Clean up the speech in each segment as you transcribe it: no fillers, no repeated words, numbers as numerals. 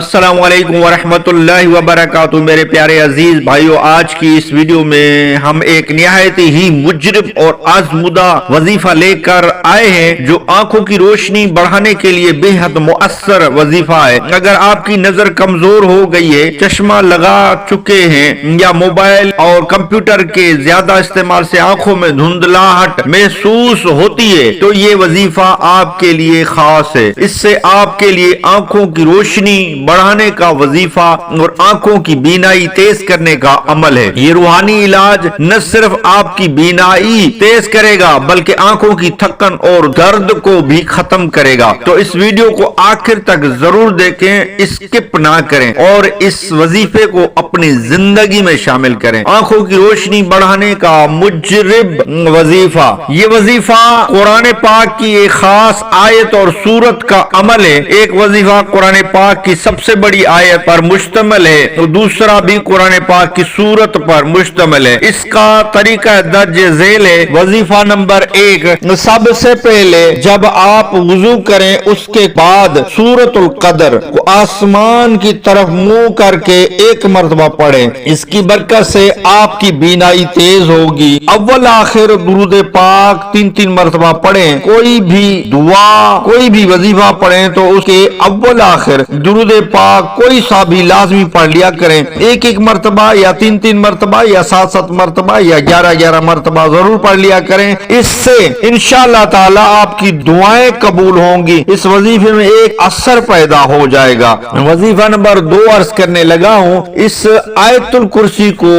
السلام علیکم ورحمۃ اللہ وبرکاتہ۔ میرے پیارے عزیز بھائیو، آج کی اس ویڈیو میں ہم ایک نہایت ہی مجرب اور آزمودہ وظیفہ لے کر آئے ہیں جو آنکھوں کی روشنی بڑھانے کے لیے بے حد مؤثر وظیفہ ہے۔ اگر آپ کی نظر کمزور ہو گئی ہے، چشمہ لگا چکے ہیں یا موبائل اور کمپیوٹر کے زیادہ استعمال سے آنکھوں میں دھندلاہٹ محسوس ہوتی ہے تو یہ وظیفہ آپ کے لیے خاص ہے۔ اس سے آپ کے لیے آنکھوں کی روشنی بڑھانے کا وظیفہ اور آنکھوں کی بینائی تیز کرنے کا عمل ہے۔ یہ روحانی علاج نہ صرف آپ کی بینائی تیز کرے گا بلکہ آنکھوں کی تھکن اور درد کو بھی ختم کرے گا۔ تو اس ویڈیو کو آخر تک ضرور دیکھیں، اسکپ نہ کریں اور اس وظیفے کو اپنی زندگی میں شامل کریں۔ آنکھوں کی روشنی بڑھانے کا مجرب وظیفہ۔ یہ وظیفہ قرآن پاک کی ایک خاص آیت اور سورت کا عمل ہے۔ ایک وظیفہ قرآن پاک کی سب سے بڑی آیت پر مشتمل ہے اور دوسرا بھی قرآن پاک کی سورت پر مشتمل ہے۔ اس کا طریقہ درج ذیل ہے۔ وظیفہ نمبر 1، سب سے پہلے جب آپ وضو کریں اس کے بعد سورت القدر کو آسمان کی طرف منہ کر کے ایک مرتبہ پڑھیں۔ اس کی برکت سے آپ کی بینائی تیز ہوگی۔ اول آخر درود پاک 3 مرتبہ پڑھیں۔ کوئی بھی دعا، کوئی بھی وظیفہ پڑھیں تو اس کے اول آخر درود پاک کوئی سا بھی لازمی پڑھ لیا کریں۔ ایک مرتبہ یا 3 مرتبہ یا 7 مرتبہ یا 11 مرتبہ ضرور پڑھ لیا کریں۔ اس سے انشاءاللہ تعالی آپ کی دعائیں قبول ہوں گی۔ اس وظیفے میں ایک اثر پیدا ہو جائے گا۔ وظیفہ نمبر 2 عرض کرنے لگا ہوں۔ اس آیت الکرسی کو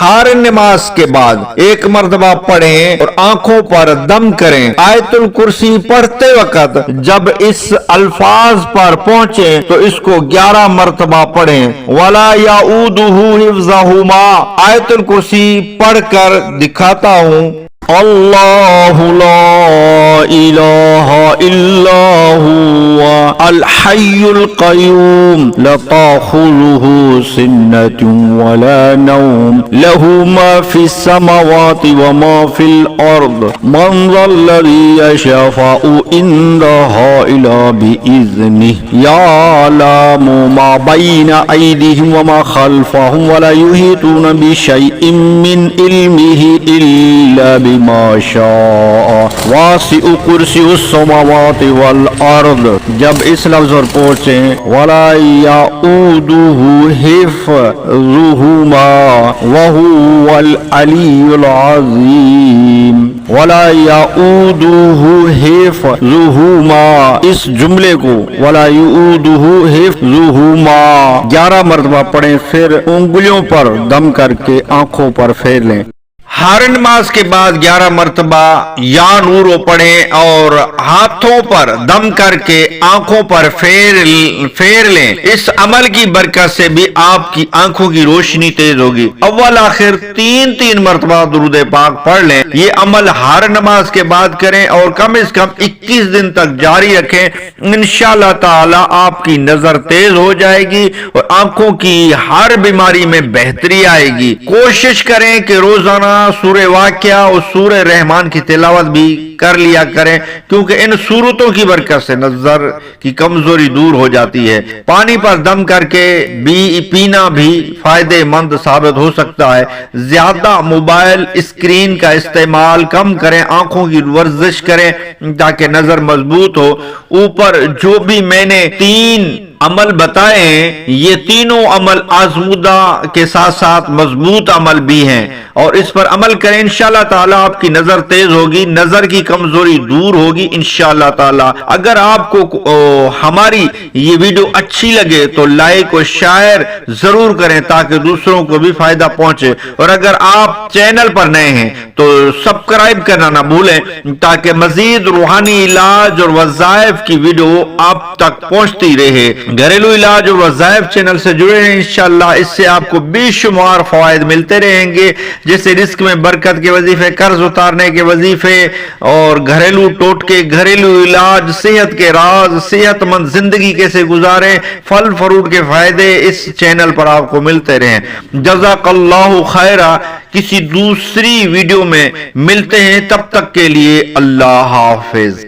ہر نماز کے بعد ایک مرتبہ پڑھیں اور آنکھوں پر دم کریں۔ آیت الکرسی پڑھتے وقت جب اس الفاظ پر پہنچے تو اس کو 11 مرتبہ پڑھیں۔ وَلَا يَعُودُهُ حِفْظُهُمَا۔ آیت الکرسی پڑھ کر دکھاتا ہوں۔ اللہ لا الہ الا هو الحی القیوم لا تأخذه سنة ولا نوم له ما في السماوات وما في الأرض من ذا الذي يشفع عنده إلا بإذنه يعلم ما بين أيديهم وما خلفهم ولا يحيطون بشيء من علمه إلا بما شاء واسع کرسی السماوات والارض۔ جب اس لفظ پر پہنچیں ولا یعودہ حفظہما وہو العلی العظیم، ولا یعودہ حفظہما، اس جملے کو ولا یعودہ حفظہما 11 مرتبہ پڑھیں، پھر انگلیوں پر دم کر کے آنکھوں پر پھیر لیں۔ ہر نماز کے بعد 11 مرتبہ یا نورو پڑھیں اور ہاتھوں پر دم کر کے آنکھوں پر پھیر لیں۔ اس عمل کی برکت سے بھی آپ کی آنکھوں کی روشنی تیز ہوگی۔ اول آخر 3 مرتبہ درود پاک پڑھ لیں۔ یہ عمل ہر نماز کے بعد کریں اور کم از کم 21 دن تک جاری رکھیں۔ انشاءاللہ تعالی آپ کی نظر تیز ہو جائے گی اور آنکھوں کی ہر بیماری میں بہتری آئے گی۔ کوشش کریں کہ روزانہ سورہ واقعہ اور سورہ رحمان کی تلاوت بھی کر لیا کریں، کیونکہ ان سورتوں کی برکت سے نظر کی کمزوری دور ہو جاتی ہے۔ پانی پر دم کر کے پینا بھی فائدہ مند ثابت ہو سکتا ہے۔ زیادہ موبائل اسکرین کا استعمال کم کریں، آنکھوں کی ورزش کریں تاکہ نظر مضبوط ہو۔ اوپر جو بھی میں نے 3 عمل بتائے ہیں، یہ تینوں عمل آزمودہ کے ساتھ ساتھ مضبوط عمل بھی ہیں اور اس پر عمل کریں۔ انشاءاللہ تعالی آپ کی نظر تیز ہوگی، نظر کی کمزوری دور ہوگی انشاءاللہ تعالی۔ اگر آپ کو ہماری یہ ویڈیو اچھی لگے تو لائک اور شیئر ضرور کریں تاکہ دوسروں کو بھی فائدہ پہنچے، اور اگر آپ چینل پر نئے ہیں تو سبسکرائب کرنا نہ بھولیں تاکہ مزید روحانی علاج اور وظائف کی ویڈیو آپ تک پہنچتی رہے۔ گھریلو علاج اور وظائف چینل سے جڑے ہیں انشاءاللہ، اس سے آپ کو بے شمار فوائد ملتے رہیں گے، جیسے رزق میں برکت کے وظیفے، قرض اتارنے کے وظیفے اور گھریلو ٹوٹکے، گھریلو علاج، صحت کے راز، صحت مند زندگی کیسے گزاریں، پھل فروٹ کے فائدے اس چینل پر آپ کو ملتے رہیں۔ جزاک اللہ خیرہ۔ کسی دوسری ویڈیو میں ملتے ہیں، تب تک کے لیے اللہ حافظ۔